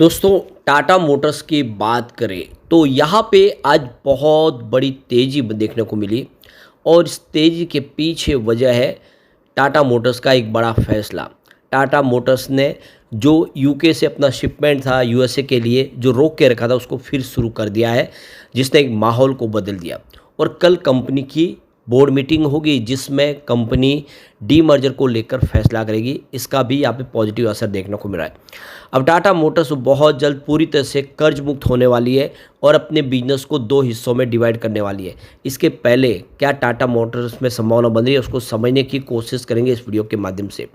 दोस्तों, टाटा मोटर्स की बात करें तो यहाँ पे आज बहुत बड़ी तेज़ी देखने को मिली और इस तेज़ी के पीछे वजह है टाटा मोटर्स का एक बड़ा फैसला। टाटा मोटर्स ने जो यूके से अपना शिपमेंट था यूएसए के लिए जो रोक के रखा था उसको फिर शुरू कर दिया है, जिसने एक माहौल को बदल दिया। और कल कंपनी की बोर्ड मीटिंग होगी जिसमें कंपनी डीमर्जर को लेकर फैसला करेगी। इसका भी यहाँ पे पॉजिटिव असर देखने को मिल रहा है। अब टाटा मोटर्स बहुत जल्द पूरी तरह से कर्ज मुक्त होने वाली है और अपने बिजनेस को दो हिस्सों में डिवाइड करने वाली है। इसके पहले क्या टाटा मोटर्स में संभावना बन रही है उसको समझने की कोशिश करेंगे इस वीडियो के माध्यम से।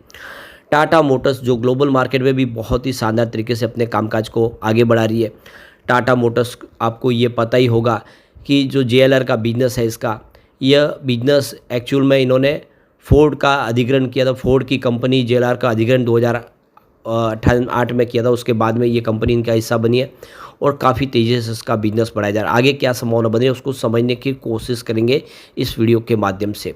टाटा मोटर्स जो ग्लोबल मार्केट में भी बहुत ही शानदार तरीके से अपने कामकाज को आगे बढ़ा रही है। टाटा मोटर्स आपको ये पता ही होगा कि जो जेएलआर का बिजनेस है इसका, यह बिजनेस एक्चुअल में इन्होंने फोर्ड का अधिग्रहण किया था। फोर्ड की कंपनी जेएलआर का अधिग्रहण 2008 में किया था। उसके बाद में ये कंपनी इनका हिस्सा बनी है और काफ़ी तेज़ी से इसका बिजनेस बढ़ाया जा रहा है। आगे क्या संभावना बनी है उसको समझने की कोशिश करेंगे इस वीडियो के माध्यम से।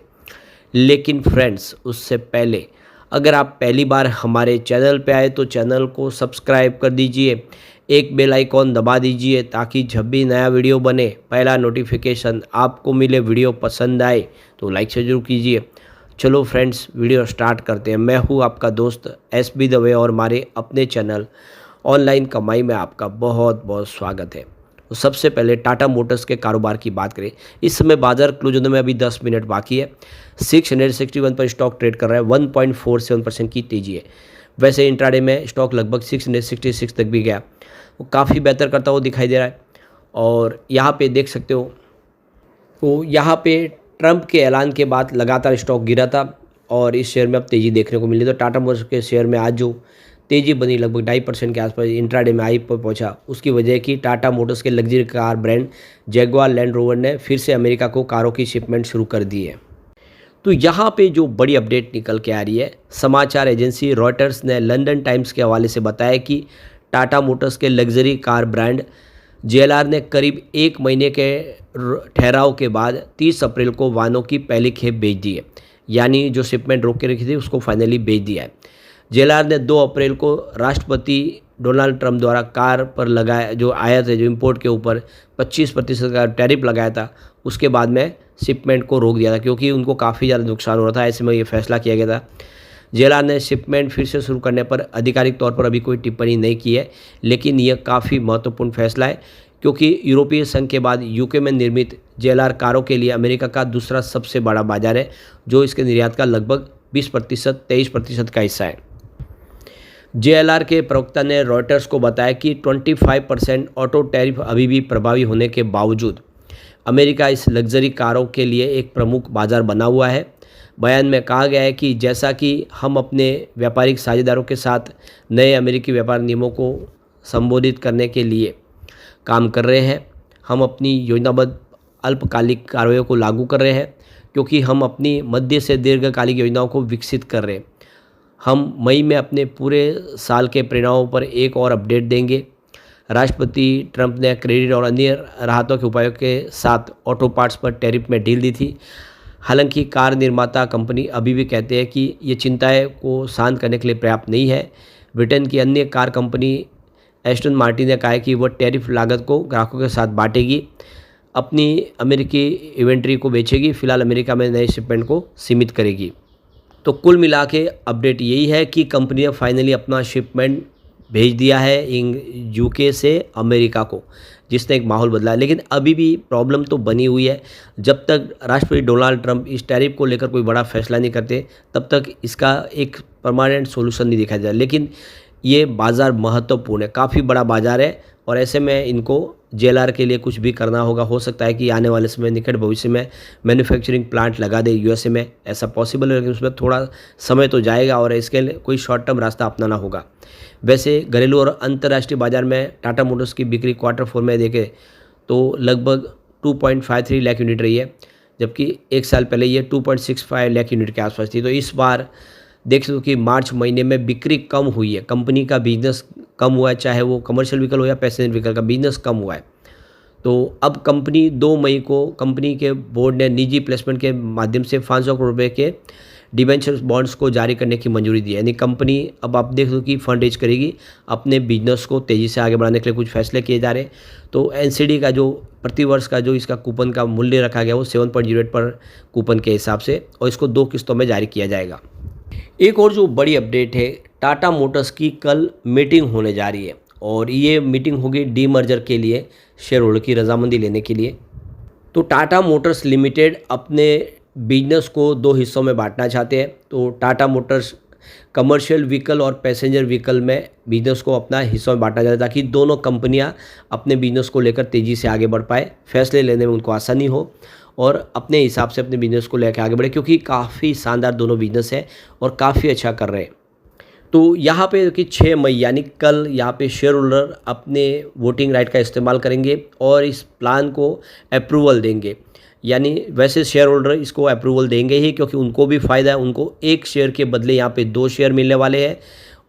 लेकिन फ्रेंड्स, उससे पहले अगर आप पहली बार हमारे चैनल पे आए तो चैनल को सब्सक्राइब कर दीजिए, एक बेल आइकॉन दबा दीजिए ताकि जब भी नया वीडियो बने पहला नोटिफिकेशन आपको मिले। वीडियो पसंद आए तो लाइक से जरूर कीजिए। चलो फ्रेंड्स, वीडियो स्टार्ट करते हैं। मैं हूँ आपका दोस्त एसबी दवे और हमारे अपने चैनल ऑनलाइन कमाई में आपका बहुत बहुत स्वागत है। तो सबसे पहले टाटा मोटर्स के कारोबार की बात करें। इस समय बाजार क्लोज होने में अभी 10 मिनट बाकी है। 661 पर स्टॉक ट्रेड कर रहा है। 1.47% की तेजी है। वैसे इंट्राडे में स्टॉक लगभग 666 तक भी गया, वो काफ़ी बेहतर करता हुआ दिखाई दे रहा है। और यहाँ पे देख सकते हो तो यहाँ पे ट्रंप के ऐलान के बाद लगातार स्टॉक गिरा था और इस शेयर में अब तेज़ी देखने को मिली। तो टाटा मोटर्स के शेयर में आज जो तेज़ी बनी लगभग 2.5% के आसपास इंट्राडे में हाई पर पहुंचा, उसकी वजह है कि टाटा मोटर्स के luxury car brand Jaguar land rover ने फिर से अमेरिका को कारों की शिपमेंट शुरू कर दी है। तो यहाँ पे जो बड़ी अपडेट निकल के आ रही है, समाचार एजेंसी रॉयटर्स ने लंदन टाइम्स के हवाले से बताया कि टाटा मोटर्स के लग्जरी कार ब्रांड जेएलआर ने करीब 1 महीने के ठहराव के बाद 30 अप्रैल को वाहनों की पहली खेप भेज दी है। यानी जो शिपमेंट रोक के रखी थी उसको फाइनली भेज दिया है। जेएलआर ने 2 अप्रैल को राष्ट्रपति डोनाल्ड ट्रंप द्वारा कार पर लगाया जो आया था, जो इंपोर्ट के ऊपर 25% का टैरिफ लगाया था, उसके बाद में शिपमेंट को रोक दिया था क्योंकि उनको काफ़ी ज़्यादा नुकसान हो रहा था। ऐसे में ये फैसला किया गया था। जेएलआर ने शिपमेंट फिर से शुरू करने पर आधिकारिक तौर पर अभी कोई टिप्पणी नहीं की है, लेकिन यह काफ़ी महत्वपूर्ण फैसला है क्योंकि यूरोपीय संघ के बाद यूके में निर्मित जेएलआर कारों के लिए अमेरिका का दूसरा सबसे बड़ा बाजार है, जो इसके निर्यात का लगभग 20%, 23% का हिस्सा है। जेएलआर के प्रवक्ता ने रॉयटर्स को बताया कि 25% ऑटो टैरिफ अभी भी प्रभावी होने के बावजूद अमेरिका इस लग्जरी कारों के लिए एक प्रमुख बाजार बना हुआ है। बयान में कहा गया है कि जैसा कि हम अपने व्यापारिक साझेदारों के साथ नए अमेरिकी व्यापार नियमों को संबोधित करने के लिए काम कर रहे हैं, हम अपनी योजनाबद्ध अल्पकालिक कार्रवाइयों को लागू कर रहे हैं क्योंकि हम अपनी मध्य से दीर्घकालिक योजनाओं को विकसित कर रहे हैं। हम मई में अपने पूरे साल के परिणामों पर एक और अपडेट देंगे। राष्ट्रपति ट्रंप ने क्रेडिट और अन्य राहतों के उपायों के साथ ऑटो पार्ट्स पर टैरिफ में ढील दी थी। हालांकि कार निर्माता कंपनी अभी भी कहते हैं कि ये चिंताएं को शांत करने के लिए पर्याप्त नहीं है। ब्रिटेन की अन्य कार कंपनी एस्टन मार्टिन ने कहा है कि वह टैरिफ लागत को ग्राहकों के साथ बांटेगी, अपनी अमेरिकी इन्वेंट्री को बेचेगी, फिलहाल अमेरिका में नए शिपमेंट को सीमित करेगी। तो कुल मिला के अपडेट यही है कि कंपनी ने फाइनली अपना शिपमेंट भेज दिया है यूके से अमेरिका को, जिसने एक माहौल बदला है। लेकिन अभी भी प्रॉब्लम तो बनी हुई है। जब तक राष्ट्रपति डोनाल्ड ट्रंप इस टैरिफ को लेकर कोई बड़ा फैसला नहीं करते तब तक इसका एक परमानेंट सोल्यूशन नहीं दिखाई जाए। लेकिन ये बाज़ार महत्वपूर्ण है, काफ़ी बड़ा बाज़ार है और ऐसे में इनको जेएलआर के लिए कुछ भी करना होगा। हो सकता है कि आने वाले समय निकट भविष्य में मैन्युफैक्चरिंग प्लांट लगा दे यूएसए में, ऐसा पॉसिबल है, लेकिन उसमें थोड़ा समय तो जाएगा और इसके लिए कोई शॉर्ट टर्म रास्ता अपनाना होगा। वैसे घरेलू और अंतर्राष्ट्रीय बाजार में टाटा मोटर्स की बिक्री Q4 में देखें तो लगभग 2.53 लाख यूनिट रही है, जबकि एक साल पहले ये 2.65 लाख यूनिट के आसपास थी। तो इस बार देख सकते हो कि मार्च महीने में बिक्री कम हुई है, कंपनी का बिजनेस कम हुआ है, चाहे वो कमर्शियल व्हीकल हो या पैसेंजर व्हीकल का बिजनेस कम हुआ है। तो अब कंपनी 2 मई को कंपनी के बोर्ड ने निजी प्लेसमेंट के माध्यम से 500 करोड़ रुपये के डिबेंचर बॉन्ड्स को जारी करने की मंजूरी दी है। यानी कंपनी अब आप देख लो कि फंड रेज करेगी, अपने बिजनेस को तेज़ी से आगे बढ़ाने के लिए कुछ फैसले किए जा रहे हैं। तो एनसीडी का जो प्रतिवर्ष का जो इसका कूपन का मूल्य रखा गया वो 7.08 पर कूपन के हिसाब से, और इसको 2 किस्तों में जारी किया जाएगा। एक और जो बड़ी अपडेट है, टाटा मोटर्स की कल मीटिंग होने जा रही है और ये मीटिंग होगी डीमर्जर के लिए, शेयर होल्डर की रजामंदी लेने के लिए। तो टाटा मोटर्स लिमिटेड अपने बिजनेस को 2 हिस्सों में बांटना चाहते हैं। तो टाटा मोटर्स कमर्शियल व्हीकल और पैसेंजर व्हीकल में बिजनेस को अपना हिस्सों में बांटा जाए ताकि दोनों कंपनियां अपने बिजनेस को लेकर तेज़ी से आगे बढ़ पाए, फैसले लेने में उनको आसानी हो और अपने हिसाब से अपने बिजनेस को लेकर आगे बढ़े, क्योंकि काफ़ी शानदार दोनों बिजनेस है और काफ़ी अच्छा कर रहे हैं। तो यहाँ पे कि 6 मई यानी कल यहाँ पे शेयर होल्डर अपने वोटिंग राइट का इस्तेमाल करेंगे और इस प्लान को अप्रूवल देंगे। यानी वैसे शेयर होल्डर इसको अप्रूवल देंगे ही, क्योंकि उनको भी फ़ायदा है, उनको 1 शेयर के बदले यहाँ पे 2 शेयर मिलने वाले हैं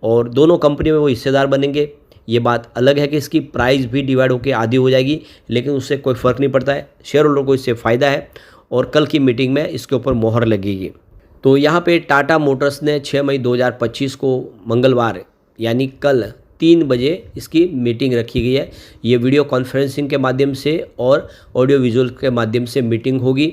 और दोनों कंपनी में वो हिस्सेदार बनेंगे। ये बात अलग है कि इसकी प्राइस भी डिवाइड होकर आधी हो जाएगी, लेकिन उससे कोई फ़र्क नहीं पड़ता है, शेयर होल्डर को इससे फ़ायदा है और कल की मीटिंग में इसके ऊपर मोहर लगेगी। तो यहाँ पे टाटा मोटर्स ने 6 मई 2025 को मंगलवार यानी कल 3 बजे इसकी मीटिंग रखी गई है। ये वीडियो कॉन्फ्रेंसिंग के माध्यम से और ऑडियो विजुअल के माध्यम से मीटिंग होगी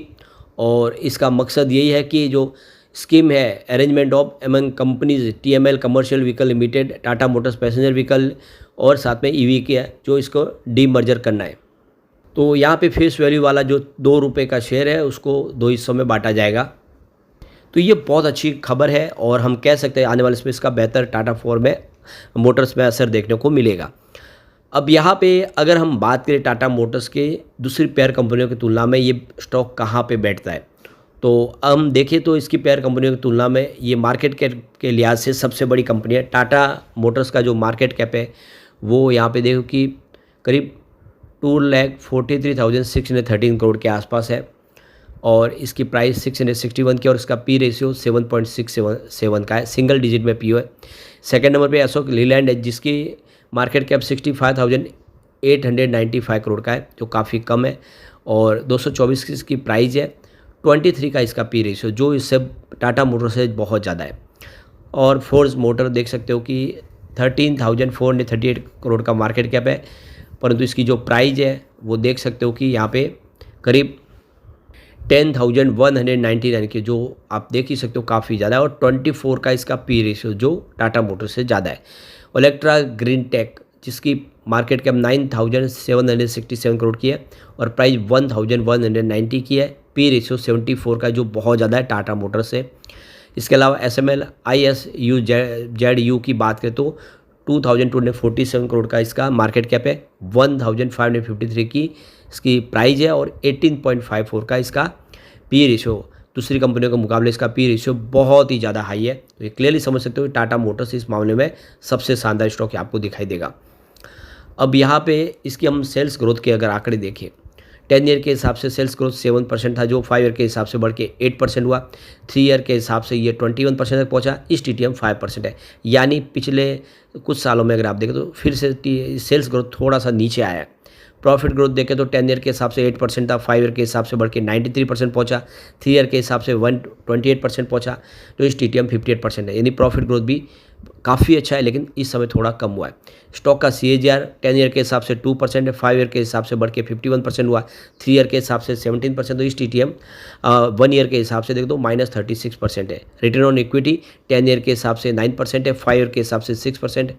और इसका मकसद यही है कि जो स्कीम है arrangement of among companies TML commercial vehicle limited, Tata Motors passenger vehicle और साथ में ईवी के है, जो इसको डीमर्जर करना है। तो यहाँ पे फेस वैल्यू वाला जो 2 रुपये का शेयर है उसको 2 हिस्सों में बांटा जाएगा। तो ये बहुत अच्छी खबर है और हम कह सकते हैं आने वाले समय इसका बेहतर टाटा मोटर्स में असर देखने को मिलेगा। अब यहाँ पे अगर हम बात करें टाटा मोटर्स के दूसरी पेयर कंपनियों की तुलना में ये स्टॉक कहाँ पे बैठता है, तो हम देखें तो इसकी पेयर कंपनियों की तुलना में ये मार्केट कैप के लिहाज से सबसे बड़ी कंपनी है। टाटा मोटर्स का जो मार्केट कैप है वो यहाँ पे देखो कि करीब 2,43,613 करोड़ के आसपास है और इसकी प्राइस 661 की और इसका पी रेशियो 7.67 का है, सिंगल डिजिट में पी है। सेकंड नंबर पे अशोक लीलैंड है जिसकी मार्केट कैप 65,895 करोड़ का है, जो काफ़ी कम है और 224 की इसकी प्राइस है। 23 का इसका पी रेशियो, जो इससे टाटा मोटर से बहुत ज़्यादा है। और फोर्स मोटर देख सकते हो कि 13,438 करोड़ का मार्केट कैप है, परंतु इसकी जो प्राइस है वो देख सकते हो कि यहाँ पे करीब 10,199 की, जो आप देख ही सकते हो काफ़ी ज़्यादा है। और 24 का इसका पी रेशियो जो टाटा मोटर से ज़्यादा है। इलेक्ट्रा ग्रीन टेक जिसकी मार्केट कैप 9,767 करोड़ की है और प्राइस 1,190 की है, पी रेशियो 74 का, जो बहुत ज़्यादा है टाटा मोटर से। इसके अलावा SML ISUZU की बात करें तो 2,247 करोड़ का इसका मार्केट कैप है, 1,553 की इसकी प्राइस है और 18.54 का इसका पी रेशियो। दूसरी कंपनियों के मुकाबले इसका पी रेशियो बहुत ही ज़्यादा हाई है। तो ये क्लियरली समझ सकते हो कि टाटा मोटर्स इस मामले में सबसे शानदार स्टॉक आपको दिखाई देगा। अब यहाँ पे इसकी हम सेल्स ग्रोथ के अगर आंकड़े देखें, 10 ईयर के हिसाब से सेल्स ग्रोथ 7% था, जो 5 ईयर के हिसाब से बढ़ के 8% हुआ। 3 ईयर के हिसाब से ये 21% तक पहुँचा। इस TTM 5% है, यानी पिछले कुछ सालों में अगर आप देखें तो फिर से सेल्स ग्रोथ थोड़ा सा नीचे आया है। प्रॉफिट ग्रोथ देखें तो 10 ईयर के हिसाब से 8% था, 5 ईयर के हिसाब से बढ़ के 93% पहुंचा, 3 ईयर के हिसाब से 128% पहुंचा, तो इस TTM 58% है, यानी प्रॉफिट ग्रोथ भी काफ़ी अच्छा है, लेकिन इस समय थोड़ा कम हुआ है। स्टॉक का CAGR 10 ईयर के हिसाब से 2% है, 5 ईयर के हिसाब से बढ़ के 51% हुआ, 3 ईयर के हिसाब से 17%, तो इस TTM 1 ईयर के हिसाब से देख दो -36% है। रिटर्न ऑन इक्विटी 10 ईयर के हिसाब से 9% है, 5 ईयर के हिसाब से 6%,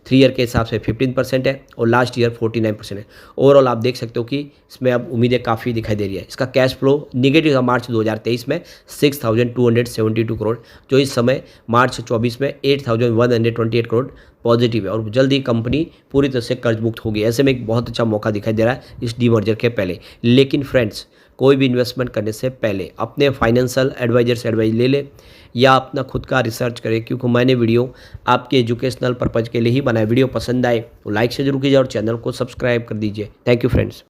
3 ईयर के हिसाब से 15% है और लास्ट ईयर 49% है। ओवरऑल आप देख सकते हो कि इसमें अब उम्मीदें काफ़ी दिखाई दे रही है। इसका कैश फ्लो निगेटिव था मार्च 2023 में 6,272 करोड़, जो इस समय मार्च 24 में 8,128 करोड़ पॉजिटिव है और जल्द ही कंपनी पूरी तरह से कर्ज मुक्त होगी। ऐसे में एक बहुत अच्छा मौका दिखाई दे रहा है इस डीमर्जर के पहले। लेकिन फ्रेंड्स, कोई भी इन्वेस्टमेंट करने से पहले अपने फाइनेंशियल एडवाइजर से एडवाइस ले ले या अपना खुद का रिसर्च करें, क्योंकि मैंने वीडियो आपके एजुकेशनल पर्पज़ के लिए ही बनाया। वीडियो पसंद आए तो लाइक से जरूर कीजिए और चैनल को सब्सक्राइब कर दीजिए। Thank you friends.